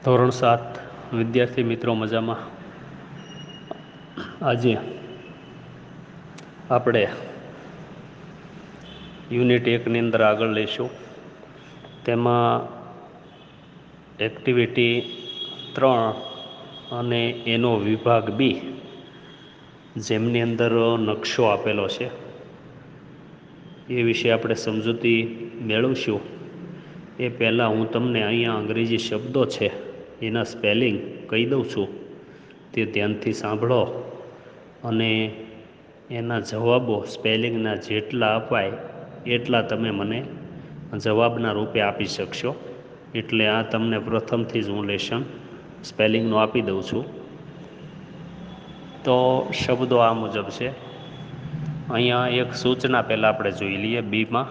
ધોરણ 7 વિદ્યાર્થી મિત્રો મજામાં. આજે આપણે યુનિટ 1ની અંદર આગળ લઈશું. તેમાં એક્ટિવિટી 3 અને એનો વિભાગ બી, જેમની અંદર નકશો આપેલો છે, એ વિશે આપણે સમજૂતી મેળવશું. એ પહેલાં હું તમને અહીંયા અંગ્રેજી શબ્દો છે એના સ્પેલિંગ કહી દઉં છું, તે ધ્યાનથી સાંભળો અને એના જવાબો સ્પેલિંગના જેટલા અપાય એટલા તમે મને જવાબના રૂપે આપી શકશો. એટલે આ તમને પ્રથમથી જ હું લેશન સ્પેલિંગનું આપી દઉં છું. તો શબ્દો આ મુજબ છે. અહીંયા એક સૂચના પહેલાં આપણે જોઈ લઈએ. બીમાં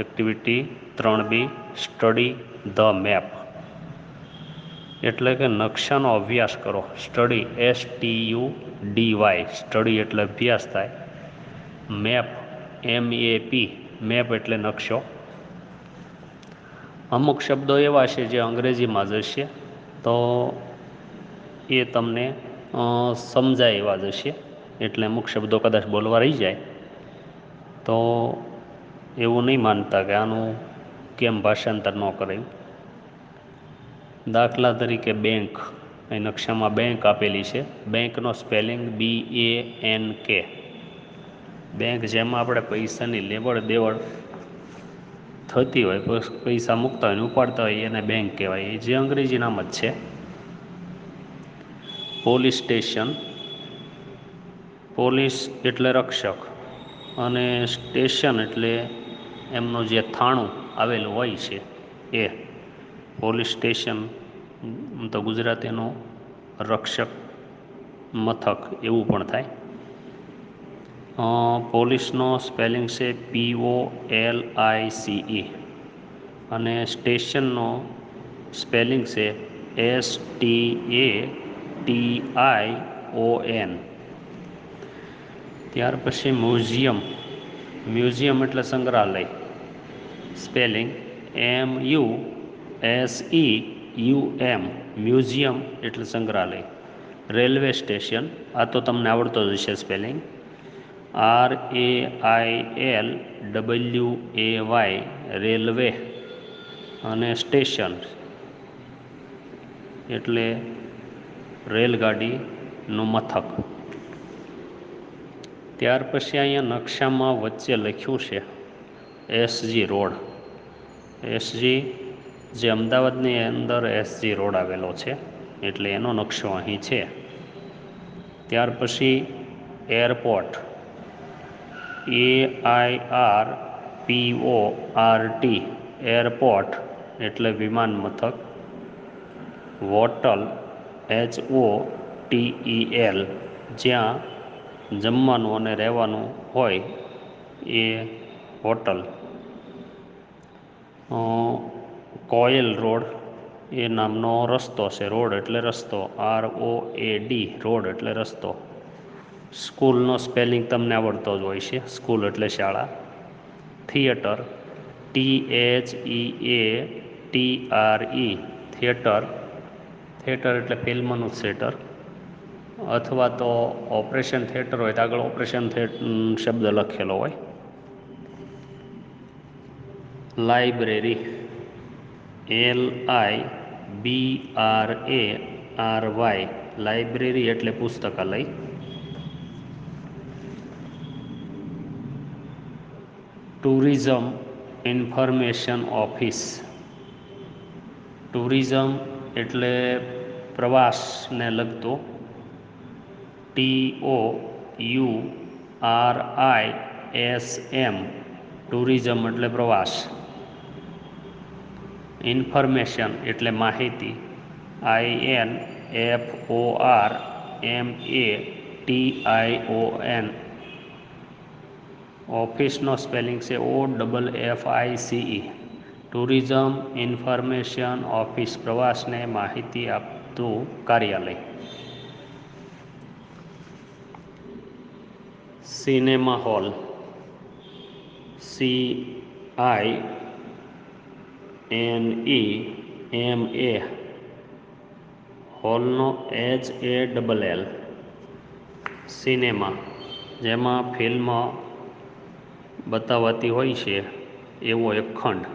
activity 3B, study the map, એટલે કે નકશાનો અભ્યાસ કરો. સ્ટડી, STUDY, સ્ટડી એટલે અભ્યાસ થાય. મેપ, MAP, મેપ એટલે નકશો. અમુક શબ્દો એવા છે જે અંગ્રેજીમાં જ હશે, તો એ તમને સમજાય એવા જ હશે. એટલે અમુક શબ્દો કદાચ બોલવા રહી જાય તો એવું નહીં માનતા કે આનું કેમ ભાષાંતર ન કરાયું. દાખલા તરીકે બેંક, એ નકશામાં બેંક આપેલી છે. બેંકનો સ્પેલિંગ BANK. બેંક, જેમાં આપણે પૈસાની લેવડ દેવડ થતી હોય, પૈસા મૂકતા હોય ને ઉપાડતા હોય, એને બેંક કહેવાય. એ જે અંગ્રેજી નામ જ છે. પોલીસ સ્ટેશન, પોલીસ એટલે રક્ષક અને સ્ટેશન એટલે એમનું જે થાણું આવેલું હોય છે એ. પોલીસ સ્ટેશન તો ગુજરાતીનું રક્ષક મથક એવું પણ થાય. પોલીસનો સ્પેલિંગ છે POLICE અને સ્ટેશનનો સ્પેલિંગ છે STATION. ત્યાર પછી મ્યુઝિયમ, મ્યુઝિયમ એટલે સંગ્રહાલય, સ્પેલિંગ MUSEUM, મ્યુઝિયમ એટલે સંગ્રહાલય. રેલવે સ્ટેશન, આ તો તમને આવડતો જ હશે સ્પેલિંગ, RAILWAY, રેલવે. અને સ્ટેશન એટલે રેલગાડીનું મથક. ત્યાર પછી અહીંયા નકશામાં વચ્ચે લખ્યું છે SG રોડ. SG, જે અમદાવાદની અંદર SG રોડ આવેલો છે, એટલે એનો નકશો અહીં છે. ત્યાર પછી એરપોર્ટ, AIRPORT, એરપોર્ટ એટલે વિમાન મથક. હોટલ, HOTEL, જ્યાં જમવાનું અને રહેવાનું હોય એ હોટલ. કોયલ રોડ, એ નામનો રસ્તો છે. રોડ એટલે રસ્તો, ROAD, રોડ એટલે રસ્તો. સ્કૂલનો સ્પેલિંગ તમને આવડતો જ હોય છે, સ્કૂલ એટલે શાળા. Theatre, THEATRE, theatre. થિયેટર એટલે ફિલ્મનું થિયેટર, અથવા તો ઓપરેશન થિયેટર હોય તો આગળ ઓપરેશન શબ્દ લખેલો હોય. લાઇબ્રેરી, LIBRARY, લાઇબ્રેરી એટલે પુસ્તકાલય. ટુરિઝમ ઇન્ફોર્મેશન ઓફિસ, ટુરિઝમ એટલે પ્રવાસને લગતું, TOURISM, ટુરિઝમ એટલે પ્રવાસ. ઇન્ફોર્મેશન એટલે માહિતી, INFORMATION. ઓફિસનો સ્પેલિંગ છે OFFICE, ટુરિઝમ ઇન્ફોર્મેશન ઓફિસ, પ્રવાસને માહિતી આપતું કાર્યાલય. સિનેમા હોલ, CINEMA હોલનો HALL સિનેમા, જેમાં ફિલ્મ બતાવાતી હોય છે એવો એક ખંડ.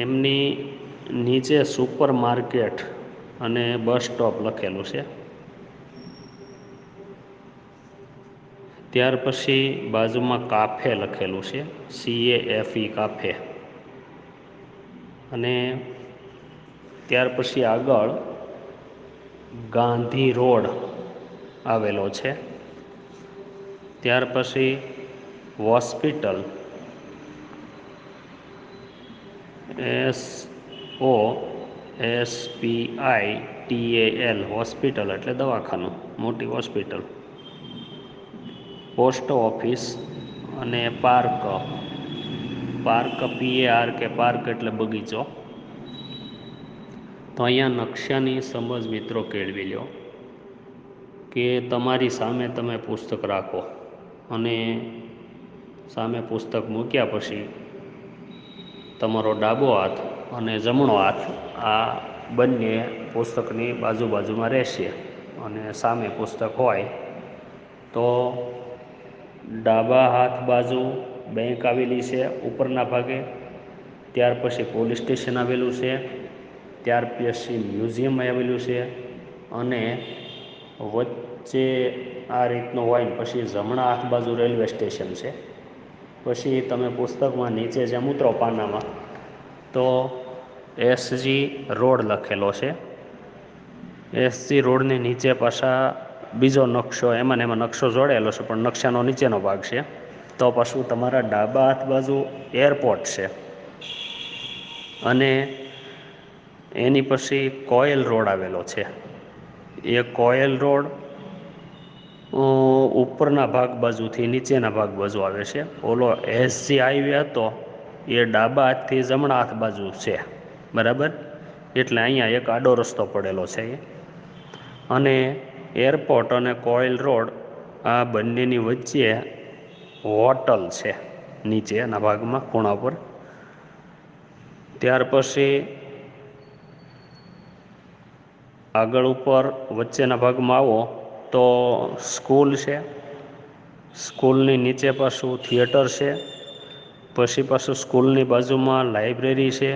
એમની નીચે સુપર માર્કેટ અને બસ સ્ટોપ લખેલું છે. ત્યાર પછી બાજુમાં કાફે લખેલું છે, CAFE કાફે. અને ત્યાર પછી આગળ ગાંધી રોડ આવેલો છે. ત્યાર પછી હોસ્પિટલ, HOSPITAL હોસ્પિટલ એટલે દવાખાનું, મોટી હોસ્પિટલ. પોસ્ટ ઓફિસ અને પાર્ક, પાર્ક પાર્ક એટલે બગીચો. તો અહીંયા નકશાની સમજ મિત્રો કેળવી લો કે તમારી સામે તમે પુસ્તક રાખો અને સામે પુસ્તક મૂક્યા પછી તમારો ડાબો હાથ અને જમણો હાથ આ બંને પુસ્તકની બાજુમાં રહેશે. અને સામે પુસ્તક હોય તો ડાબા હાથ બાજુ બેંક આવેલી છે ઉપરના ભાગે. ત્યાર પછી પોલીસ સ્ટેશન આવેલું છે. ત્યાર પછી મ્યુઝિયમ આવેલું છે. અને વચ્ચે આ રીતનું હોય ને પછી જમણા હાથ બાજુ રેલવે સ્ટેશન છે. પછી તમે પુસ્તકમાં નીચે જેમ ઉતરો પાનામાં તો SG રોડ લખેલો છે. SG રોડની નીચે પાછા બીજો નકશો, એમાં નકશો જોડેલો છે પણ નકશાનો નીચેનો ભાગ છે. તો પાછું તમારા ડાબા હાથ બાજુ એરપોર્ટ છે. અને એની પછી કોયલ રોડ આવેલો છે. એ કોયલ રોડ ઉપરના ભાગ બાજુથી નીચેના ભાગ બાજુ આવે છે. ઓલો SG હાઈવે હતો એ ડાબા હાથથી જમણા હાથ બાજુ છે, બરાબર. એટલે અહીંયા એક આડો રસ્તો પડેલો છે. અને એરપોર્ટ અને કોયલ રોડ આ બંનેની વચ્ચે હોટલ છે, નીચેના ભાગમાં ખૂણા પર. ત્યાર પછી આગળ ઉપર વચ્ચેના ભાગમાં આવો તો સ્કૂલ છે. સ્કૂલની નીચે પાછું થિયેટર છે. પછી પાછું સ્કૂલની બાજુમાં લાઇબ્રેરી છે.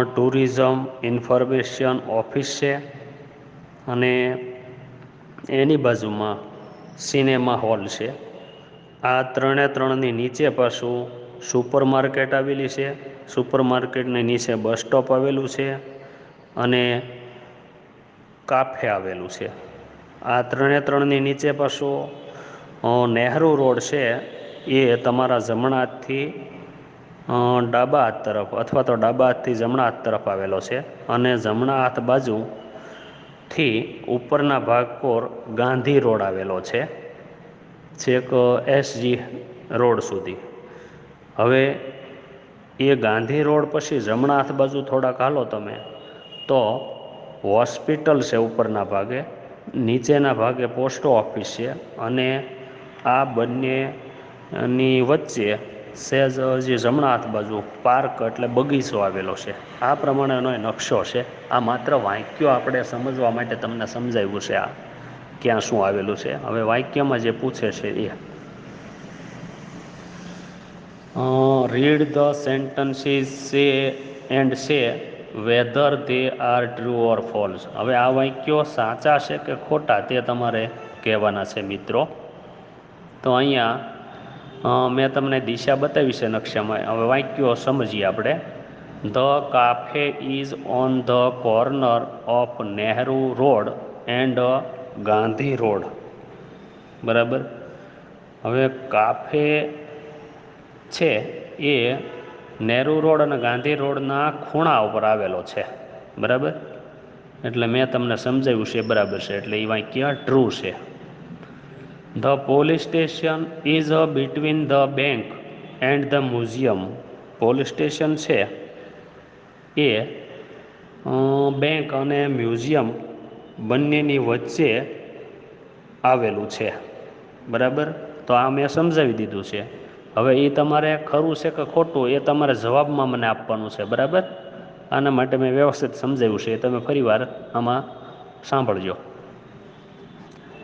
ટુરિઝમ ઇન્ફોર્મેશન ઓફિસ છે. અને એની બાજુમાં સિનેમા હોલ છે. આ ત્રણની નીચે પાછું સુપર માર્કેટ આવેલી છે. સુપર માર્કેટની નીચે બસ સ્ટોપ આવેલું છે. અને કાફે આવેલું છે. આ ત્રણની નીચે પાછું નહેરુ રોડ છે. એ તમારા જમણા હાથથી ડાબા હાથ તરફ અથવા તો ડાબા હાથથી જમણા હાથ તરફ આવેલો છે. અને જમણા હાથ બાજુથી ઉપરના ભાગ પર ગાંધી રોડ આવેલો છે, છેક SG રોડ સુધી. હવે એ ગાંધી રોડ પછી જમણા હાથ બાજુ થોડાક હાલો તમે તો હોસ્પિટલ છે ઉપરના ભાગે, નીચેના ભાગે પોસ્ટ ઓફિસ છે. અને આ બંનેની વચ્ચે સહેજ જે જમણા હાથ બાજુ પાર્ક એટલે બગીચો આવેલો છે. આ પ્રમાણેનો નકશો છે. આ માત્ર વાક્યો આપણે સમજવા માટે તમને સમજાવ્યું છે આ ક્યાં શું આવેલું છે. હવે વાક્યમાં જે પૂછે છે એ read the sentences and say whether they are true or false. હવે આ વાક્યો સાચા છે કે ખોટા તે તમારે કહેવાના છે મિત્રો. તો અહીંયા મેં તમને દિશા બતાવી છે નકશામાં. હવે વાક્યો સમજીએ આપણે. The cafe is on the corner of Nehru road and Gandhi road, બરાબર. હવે કાફે છે એ નહેરુ રોડ અને ગાંધી રોડના ખૂણા ઉપર આવેલો છે, બરાબર. એટલે મેં તમને સમજાવ્યું છે બરાબર છે, એટલે એ વાક્ય ટ્રુ છે. The police station is between the bank and the museum. Police station છે એ બેંક અને મ્યુઝિયમ બંનેની વચ્ચે આવેલું છે, બરાબર. તો આ મેં સમજાવી દીધું છે. હવે એ તમારે ખરું છે કે ખોટું એ તમારે જવાબમાં મને આપવાનું છે, બરાબર. આના માટે મેં વ્યવસ્થિત સમજાવ્યું છે, તમે ફરીવાર આમાં સાંભળજો.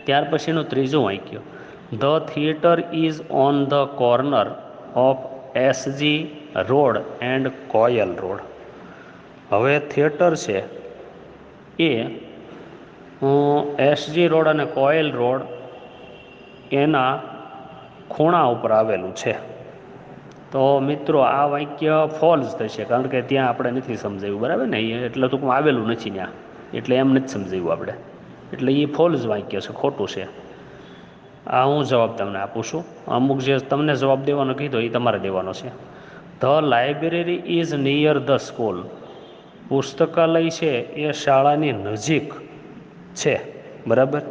ત્યાર પછીનું ત્રીજું વાક્ય, the theatre is on the corner of SG road and Koyal road. હવે થિયેટર છે એ એસજી રોડ અને કોયલ રોડ એના ખૂણા ઉપર આવેલું છે. તો મિત્રો આ વાક્ય ફોલ્સ થશે, કારણ કે ત્યાં આપણે નથી સમજાવ્યું, બરાબર ને, એટલે ટૂંકમાં આવેલું નથી ત્યાં, એટલે એમ નથી સમજાવ્યું આપણે, એટલે એ ફોલ્સ વાક્ય છે, ખોટું છે. આ હું જવાબ તમને આપું છું. અમુક જે તમને જવાબ દેવાનો કીધો એ તમારે દેવાનો છે. The library is near the school. પુસ્તકાલય છે એ શાળાની નજીક છે, બરાબર.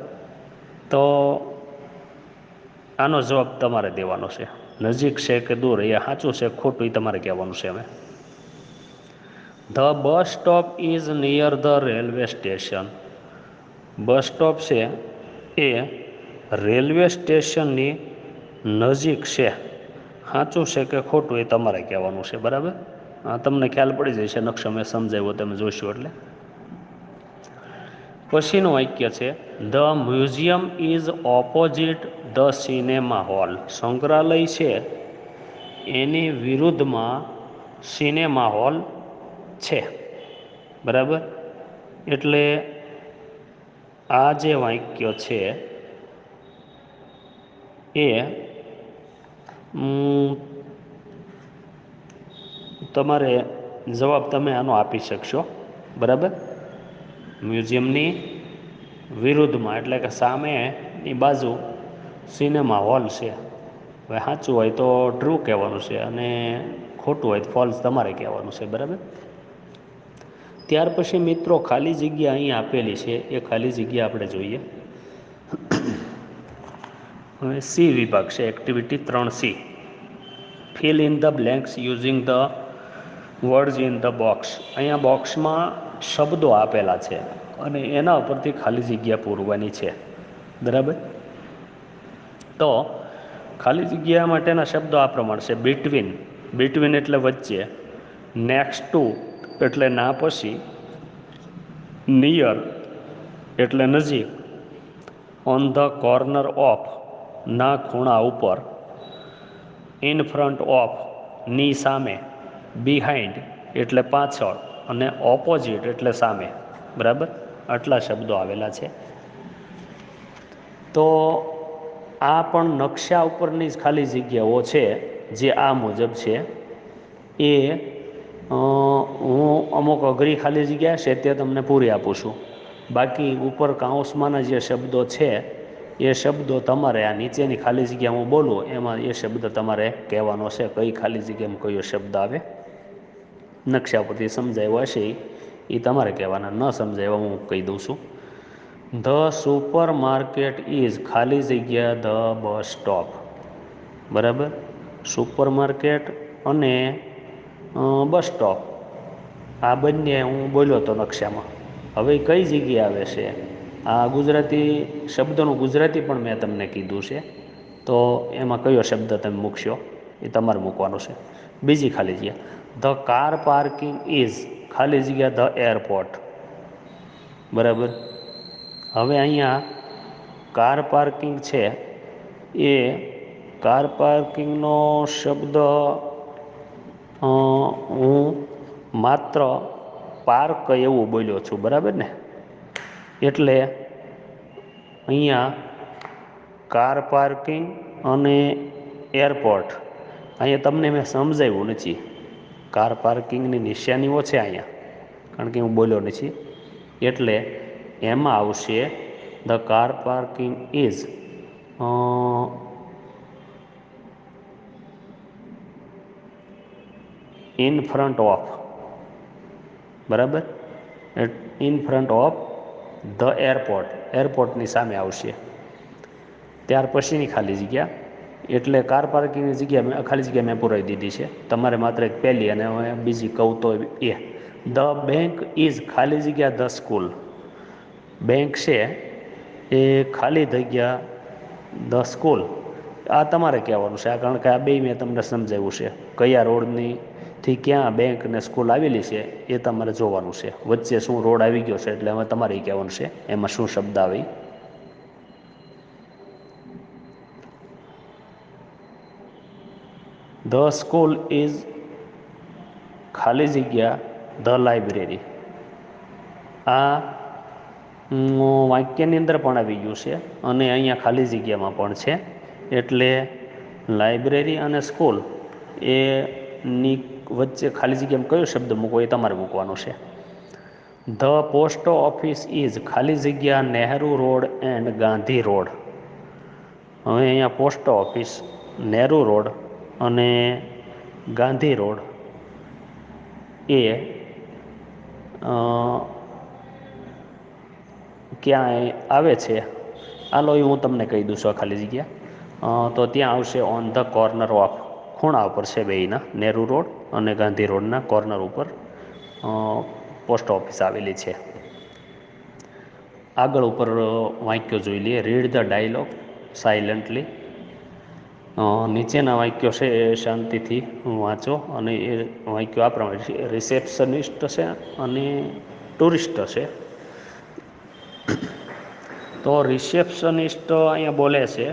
તો આનો જવાબ તમારે દેવાનો છે. નજીક છે કે દૂર, એ સાચું છે ખોટું એ તમારે કહેવાનું છે. હવે the bus stop is near the railway station. Bus stop છે એ રેલવે સ્ટેશનની નજીક છે. સાચું છે કે ખોટું એ તમારે કહેવાનું છે, બરાબર. હા, તમને ખ્યાલ પડી જશે, નકશો મેં સમજાવ્યો તમે જોશો એટલે. પછીનું વાક્ય છે, the museum is opposite the cinema hall. સંગ્રહાલય છે એની વિરુદ્ધમાં સિનેમા હોલ છે, બરાબર. એટલે આ જે વાક્ય છે એ તમારે જવાબ તમે આનો આપી શકશો, બરાબર. મ્યુઝિયમની વિરુદ્ધમાં એટલે કે સામેની બાજુ સિનેમા હોલ છે. હવે સાચું હોય તો ટ્રુ કહેવાનું છે, અને ખોટું હોય તો ફોલ્સ તમારે કહેવાનું છે, બરાબર. ત્યાર પછી મિત્રો ખાલી જગ્યા અહીં આપેલી છે, એ ખાલી જગ્યા આપણે જોઈએ. હવે સી વિભાગ છે, activity 3C, fill in the blanks using the words in the box. અહીંયા બોક્સમાં શબ્દો આપેલા છે અને એના ઉપરથી ખાલી જગ્યા પૂરવાની છે, બરાબર. તો ખાલી જગ્યા માટેના શબ્દો આ પ્રમાણે છે: બિટવીન, બિટવીન એટલે વચ્ચે; નેક્સ્ટ ટુ એટલે ના પછી; નિયર એટલે નજીક; ઓન ધ કોર્નર ઓફ ના ખૂણા ઉપર; ઇન ફ્રન્ટ ઓફ ની સામે; બિહાઇન્ડ એટલે પાછળ; અને ઓપોઝિટ એટલે સામે, બરાબર. આટલા શબ્દો આવેલા છે. તો આ પણ નકશા ઉપરની જ ખાલી જગ્યાઓ છે, જે આ મુજબ છે. એ હું અમુક અઘરી ખાલી જગ્યા છે તે તમને પૂરી આપું છું. બાકી ઉપર કાઉન્સમાંના જે શબ્દો છે એ શબ્દો તમારે આ નીચેની ખાલી જગ્યા હું બોલું એમાં એ શબ્દ તમારે કહેવાનો છે, કઈ ખાલી જગ્યામાં કયો શબ્દ આવે. નકશા પરથી સમજાવ્યો હશે એ તમારે કહેવાના, ન સમજાવ્યા હું કહી દઉં છું. ધ સુપર માર્કેટ ઇઝ ખાલી જગ્યા ધ બસ સ્ટોપ, બરાબર. સુપર માર્કેટ અને બસ સ્ટોપ આ બંને હું બોલ્યો હતો નકશામાં. હવે કઈ જગ્યાએ આવે છે, આ ગુજરાતી શબ્દનું ગુજરાતી પણ મેં તમને કીધું છે, તો એમાં કયો શબ્દ તમે મૂકશો એ તમારે મૂકવાનો છે. બીજી ખાલી જગ્યા, ધ કાર પાર્કિંગ ઇઝ ખાલી જગ્યા ધ એરપોર્ટ, બરાબર. હવે અહીંયા કાર પાર્કિંગ છે એ કાર પાર્કિંગનો શબ્દ હું માત્ર પાર્ક એવું બોલ્યો છું, બરાબર ને. એટલે અહીંયા કાર પાર્કિંગ અને એરપોર્ટ અહીંયા તમને મેં સમજાવ્યું નથી. કાર પાર્કિંગની નિશાનીઓ છે અહીંયા, કારણ કે હું બોલ્યો નથી. એટલે એમાં આવશે the car parking is in front of, બરાબર. In front of the airport, એરપોર્ટની સામે આવશે. ત્યાર પછીની ખાલી જગ્યા એટલે કાર પાર્કિંગની જગ્યા ખાલી જગ્યા મેં પુરાવી દીધી છે. તમારે માત્ર એક પહેલી અને બીજી કહું તો એ ધ બેંક ઇઝ ખાલી જગ્યા ધ સ્કૂલ. બેંક છે એ ખાલી જગ્યા ધ સ્કૂલ આ તમારે કહેવાનું છે, કારણ કે આ બે મેં તમને સમજાવ્યું છે. કયા રોડની થી ક્યાં બેંક ને સ્કૂલ આવેલી છે એ તમારે જોવાનું છે. વચ્ચે શું રોડ આવી ગયો છે એટલે હવે તમારે કહેવાનું છે એમાં શું શબ્દ આવે. ધ સ્કૂલ ઇઝ ખાલી જગ્યા ધ લાઇબ્રેરી. આ વાક્યની અંદર પણ આવી ગયું છે અને અહીંયા ખાલી જગ્યામાં પણ છે. એટલે લાઇબ્રેરી અને સ્કૂલ એની વચ્ચે ખાલી જગ્યામાં કયો શબ્દ મૂકવો એ તમારે મૂકવાનો છે. ધ પોસ્ટ ઓફિસ ઇઝ ખાલી જગ્યા Nehru road and Gandhi road. હવે અહીંયા પોસ્ટ ઓફિસ, નહેરુ રોડ અને ગાંધી રોડ એ ક્યાંય આવે છે. હાલો એ હું તમને કહી દઉં છું. ખાલી જગ્યા તો ત્યાં આવશે ઓન ધ કોર્નર ઓફ, ખૂણા ઉપર છે બેયના, નહેરુ રોડ અને ગાંધી રોડના કોર્નર ઉપર પોસ્ટ ઓફિસ આવેલી છે. આગળ ઉપર વાક્યો જોઈ લઈએ. Read the dialogue silently. નીચેના વાક્યો છે એ શાંતિથી વાંચો અને એ વાક્યો આ પ્રમાણે છે. રિસેપ્શનિસ્ટ છે અને ટુરિસ્ટ છે. તો રિસેપ્શનિસ્ટ અહીંયા બોલે છે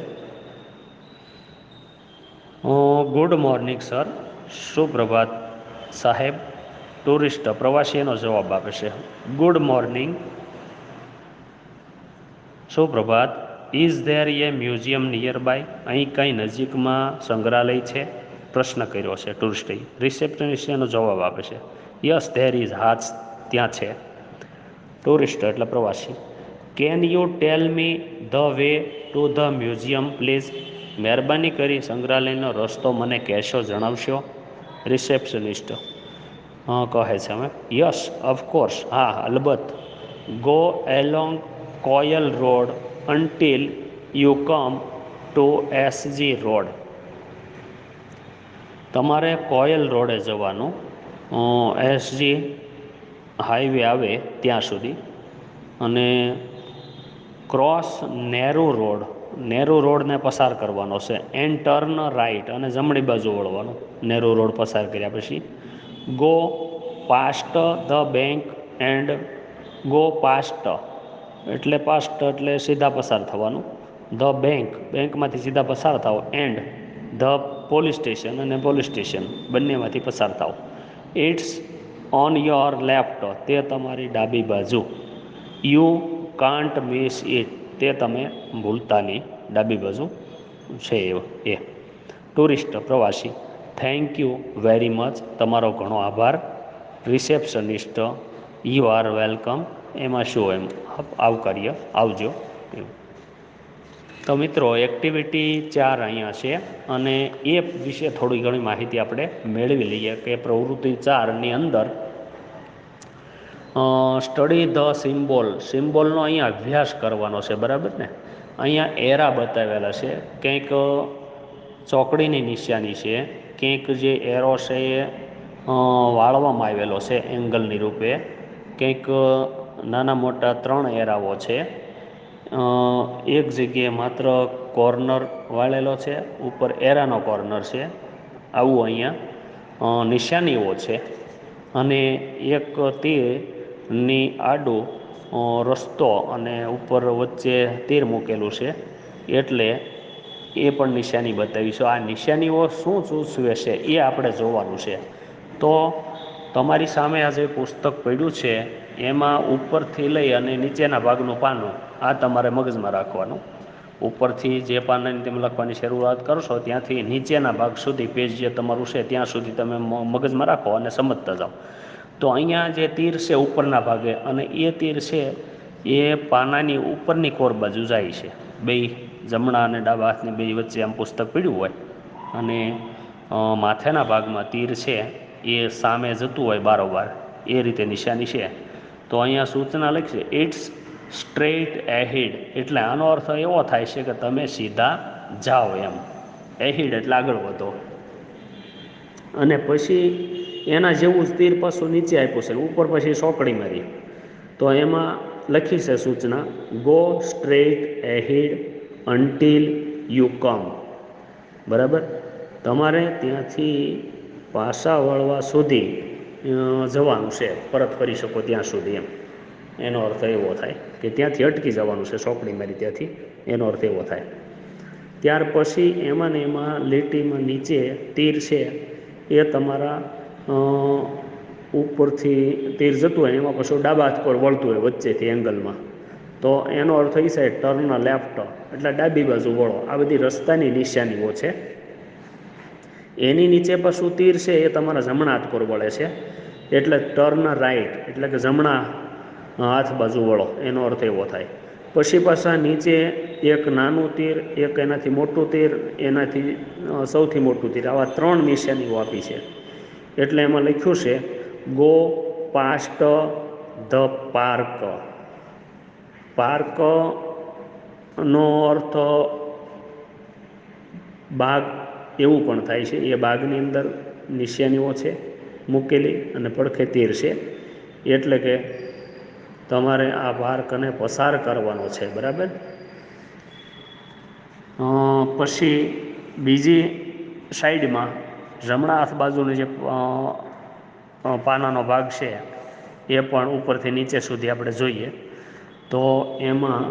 ગુડ મોર્નિંગ સર, સુપ્રભાત સાહેબ. ટુરિસ્ટ પ્રવાસીનો જવાબ આપે છે ગુડ મોર્નિંગ, સુપ્રભાત. Is there a museum nearby? અહીં કંઈ નજીકમાં સંગ્રહાલય છે? પ્રશ્ન કર્યો છે ટુરિસ્ટે. રિસેપ્શનિસ્ટ એનો જવાબ આપે છે યસ ધેર ઇઝ, હા ત્યાં છે. ટુરિસ્ટ એટલે પ્રવાસી. Can you tell me the way to the museum please? મહેરબાની કરી સંગ્રહાલયનો રસ્તો મને કહેશો, જણાવશો? રિસેપ્શનિસ્ટ કહે છે અમે યસ ઓફકોર્સ, હા અલબત્ત. Go along Koyal road until you come to SG road. તમારે કોયલ રોડે જવાનું, એસજી હાઈવે આવે ત્યાં સુધી. અને ક્રોસ નહેરુ રોડ, નહેરુ રોડને પસાર કરવાનો છે. એન્ડ ટર્ન રાઈટ, અને જમણી બાજુ વળવાનું નહેરુ રોડ પસાર કર્યા પછી. Go past the bank and go past એટલે પાસ્ટ એટલે સીધા પસાર થવાનું. ધ બેંક, બેંકમાંથી સીધા પસાર થાવ. એન્ડ ધ પોલીસ સ્ટેશન, અને પોલીસ સ્ટેશન બંનેમાંથી પસાર થાવ. ઇટ્સ ઓન યોર લેફ્ટ, તે તમારી ડાબી બાજુ. યુ કાન્ટ મિસ ઇટ, તે તમે ભૂલતા નહીં, ડાબી બાજુ છે એ. ટુરિસ્ટ પ્રવાસી થેન્ક યુ વેરી મચ, તમારો ઘણો આભાર. રિસેપ્શનિસ્ટ યુ આર વેલકમ, એમાં શું એમ આવકાર્ય, આવજો. તો મિત્રો એક્ટિવિટી 4 અહીંયા છે અને એ વિશે થોડી ઘણી માહિતી આપણે મેળવી લઈએ કે પ્રવૃત્તિ 4ની અંદર સ્ટડી ધ સિમ્બોલ, સિમ્બોલનો અહીંયા અભ્યાસ કરવાનો છે, બરાબર ને. અહીંયા એરા બતાવેલા છે, કંઈક ચોકડીની નિશાની છે, કંઈક જે એરો છે એ વાળવામાં આવેલો છે એંગલની રૂપે, કંઈક નાના મોટા 3 એરાઓ છે. એક જગ્યાએ માત્ર કોર્નર વાળેલો છે, ઉપર એરાનો કોર્નર છે, આવું અહીંયા નિશાનીઓ છે. અને એક તીરની આડું રસ્તો અને ઉપર વચ્ચે તીર મૂકેલું છે, એટલે એ પણ નિશાની બતાવીશું. આ નિશાનીઓ શું સૂચવે છે એ આપણે જોવાનું છે. તો તમારી સામે આ જે પુસ્તક પડ્યું છે એમાં ઉપરથી લઈ અને નીચેના ભાગનું પાનું આ તમારે મગજમાં રાખવાનું. ઉપરથી જે પાનાની તમે લખવાની શરૂઆત કરશો ત્યાંથી નીચેના ભાગ સુધી, પેજ જે તમારું છે ત્યાં સુધી તમે મગજમાં રાખો અને સમજતા જાઓ. તો અહીંયા જે તીર છે ઉપરના ભાગે, અને એ તીર છે એ પાનાની ઉપરની કોર બાજુ જાય છે. બે જમણા અને ડાબા હાથની બે વચ્ચે આમ પુસ્તક પડ્યું હોય અને માથેના ભાગમાં તીર છે એ સામે જતું હોય બારોબાર, એ રીતે નિશાની છે. તો અહીંયા સૂચના લખશે ઇટ્સ સ્ટ્રેટ એહિડ, એટલે આનો અર્થ એવો થાય છે કે તમે સીધા જાઓ એમ. એહિડ એટલે આગળ વધો. અને પછી એના જેવું જ તીર પાછું નીચે આપ્યું છે, ઉપર પછી સોકડી મારી. તો એમાં લખી છે સૂચના go straight ahead until you come. બરાબર. તમારે ત્યાંથી પાછા વળવા સુધી જવાનું છે, પરત ફરી શકો ત્યાં સુધી એમ. એનો અર્થ એવો થાય કે ત્યાંથી અટકી જવાનું છે ચોકડી મારી ત્યાંથી, એનો અર્થ એવો થાય. ત્યાર પછી એમાં ને એમાં લીટીમાં નીચે તીર છે એ તમારા ઉપરથી તીર જતું હોય એમાં પછી ડાબા હાથ પર વળતું હોય વચ્ચેથી એંગલમાં, તો એનો અર્થ એ છે ટર્ન લેફ્ટ, એટલે ડાબી બાજુ વળો. આ બધી રસ્તાની નિશાનીઓ છે. એની નીચે પાછું તીર છે એ તમારા જમણા હાથ પર વળે છે, એટલે ટર્ન રાઈટ, એટલે કે જમણા હાથ બાજુ વળો, એનો અર્થ એવો થાય. પછી પાછા નીચે એક નાનું તીર, એક એનાથી મોટું તીર, એનાથી સૌથી મોટું તીર, આવા 3 નિશાનીઓ આપી છે. એટલે એમાં લખ્યું છે ગો પાસ્ટ ધ પાર્ક. પાર્કનો અર્થ બાગ એવું પણ થાય છે. એ બાગની અંદર નિશાનીઓ છે મૂકેલી અને પડખે તીર છે, એટલે કે તમારે આ પાર્કને પસાર કરવાનો છે. બરાબર. પછી બીજી સાઈડમાં જમણા હાથ બાજુની જે પાનાનો ભાગ છે એ પણ ઉપરથી નીચે સુધી આપણે જોઈએ તો એમાં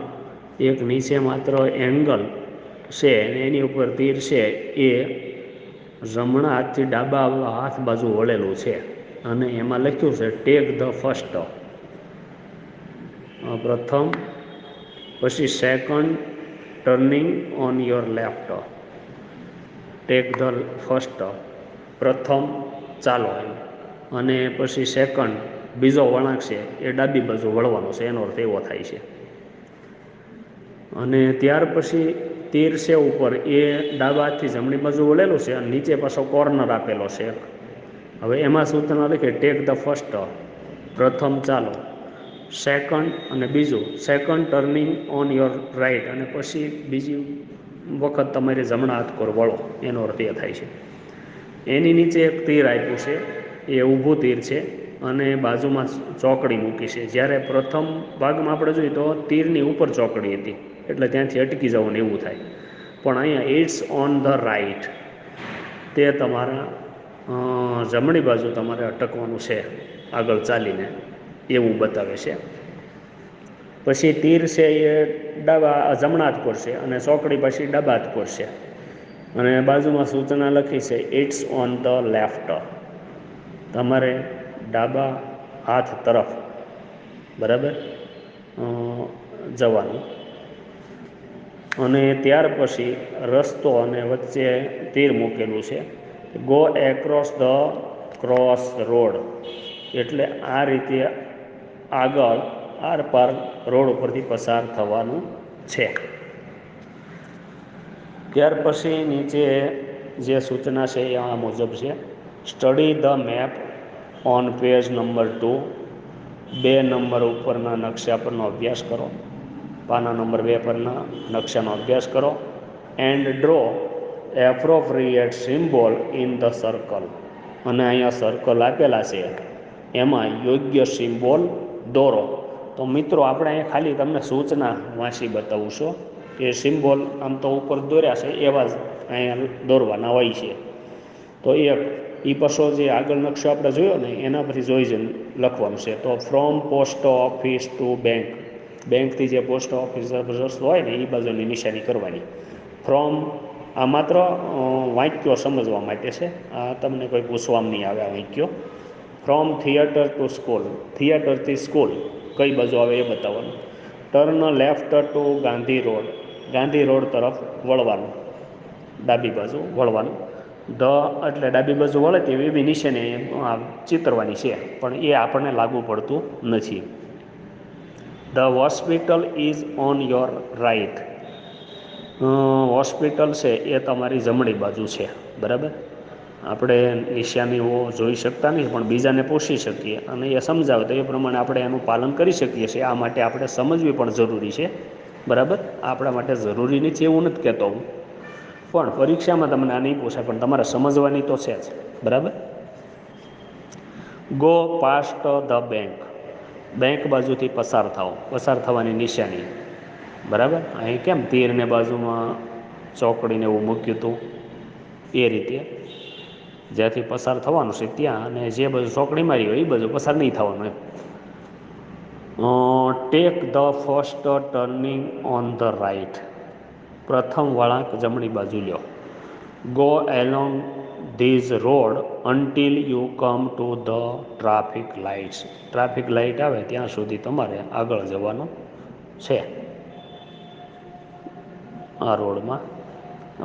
એક નીચે માત્ર એંગલ છે, એની ઉપર તીર છે એ જમણા હાથથી ડાબા હાથ બાજુ વળેલું છે, અને એમાં લખ્યું છે ટેક ધ ફર્સ્ટ, પ્રથમ, પછી second turning on your left. Tech the first, પ્રથમ ચાલો એમ, અને પછી સેકન્ડ બીજો વળાંક છે એ ડાબી બાજુ વળવાનો છે, એનો અર્થ એવો થાય છે. અને ત્યાર પછી તીર છે ઉપર એ ડાબા હાથથી જમણી બાજુ વળેલું છે અને નીચે પાછો કોર્નર આપેલો છે. હવે એમાં સૂચના લખે ટેક ધ ફર્સ્ટ, પ્રથમ ચાલો, સેકન્ડ અને બીજું second turning on your right, અને પછી બીજી વખત તમારે જમણા હાથ પર વળો, એનો અર્થ એ થાય છે. એની નીચે એક તીર આપ્યું છે, એ ઊભું તીર છે અને બાજુમાં ચોકડી મૂકી છે. જ્યારે પ્રથમ ભાગમાં આપણે જોઈએ તો તીરની ઉપર ચોકડી હતી, એટલે ત્યાંથી અટકી જવાનું એવું થાય. પણ અહીંયા ઇટ્સ ઓન ધ રાઈટ, તે તમારા જમણી બાજુ તમારે અટકવાનું છે આગળ ચાલીને, એવું બતાવે છે. પછી તીર છે એ જમણા હાથ પર છે અને ચોકડી પછી ડાબા હાથ પર છે, અને બાજુમાં સૂચના લખી છે ઇટ્સ ઓન ધ લેફ્ટ, તમારે ડાબા હાથ તરફ, બરાબર, જવાનું. અને ત્યાર પછી રસ્તો અને વચ્ચે તીર મૂકેલું છે, go across the cross road, એટલે આ રીતે આગળ આર પાર રોડ ઉપરથી પસાર થવાનું છે. ત્યાર પછી નીચે જે સૂચના છે એ આ મુજબ છે. Study the map on page number 2, 2 number ઉપરના નકશા પરનો અભ્યાસ કરો, પાના નંબર 2 પરના નકશાનો અભ્યાસ કરો. And draw appropriate symbol in the circle, અને અહીંયા સર્કલ આપેલા છે એમાં યોગ્ય સિમ્બોલ દોરો. તો મિત્રો આપણે અહીંયા ખાલી તમને સૂચના વાંચી બતાવું છું કે સિમ્બોલ આમ તો ઉપર દોર્યા છે એવા જ અહીંયા દોરવાના હોય છે. તો એ પાછો જે આગળ નકશો આપણે જોયો ને એના પરથી જોઈ જઈને લખવાનું છે. તો from post office to bank, બેંકથી જે પોસ્ટ ઓફિસ રસ્તો હોય ને એ બાજુની નિશાની કરવાની. ફ્રોમ આ માત્ર વાક્યો સમજવા માટે છે, આ તમને કોઈ પૂછવામાં નહીં આવે આ વાક્યો. ફ્રોમ થિયેટર ટુ સ્કૂલ, થિયેટરથી સ્કૂલ કઈ બાજુ આવે એ બતાવવાનું. Turn left to Gandhi road, Gandhi road તરફ વળવાનું, ડાબી બાજુ વળવાનું. ધ એટલે ડાબી બાજુ વળે તેવી એવી નિશાની ચિતરવાની છે, પણ એ આપણને લાગુ પડતું નથી. The hospital is on your right, hospital છે એ તમારી જમણી બાજુ છે. બરાબર. આપણે નિશાનીઓ જોઈ શકતા નહીં પણ બીજાને પૂછી શકીએ અને એ સમજાવે તો એ પ્રમાણે આપણે એનું પાલન કરી શકીએ છીએ. આ માટે આપણે સમજવી પણ જરૂરી છે. બરાબર. આપણા માટે જરૂરી નથી એવું નથી કહેતો હું, પણ પરીક્ષામાં તમને આ નહીં પૂછાય, પણ તમારે સમજવાની તો છે જ. બરાબર. Go past the bank, bank બાજુથી પસાર થાઓ, પસાર થવાની નિશાની. બરાબર. અહીં કેમ તીરને બાજુમાં ચોકડીને એવું મૂક્યું હતું, એ રીતે જ્યાંથી પસાર થવાનું છે ત્યાં, અને જે બધું ચોકડી મારી હોય એ બધું પસાર નહીં થવાનું એમ. Take the first turning on the right, પ્રથમ વળાંક જમણી બાજુ લ્યો. Go along these road until you come to the traffic lights, traffic light આવે ત્યાં સુધી તમારે આગળ જવાનું છે આ રોડમાં.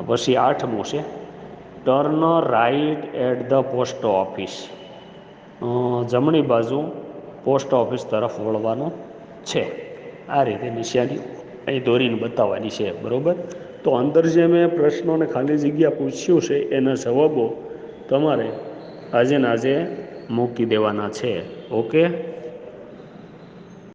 પછી 8મું છે turn right at the post office, જમણી બાજુ પોસ્ટ ઓફિસ તરફ વળવાનું છે. આ રીતે નિશાની અહીં દોરીને બતાવવાની છે, બરાબર. તો અંદર જે મેં પ્રશ્નોને ખાલી જગ્યા પૂછ્યું છે એના જવાબો તમારે આજે ને આજે મૂકી દેવાના છે. ઓકે.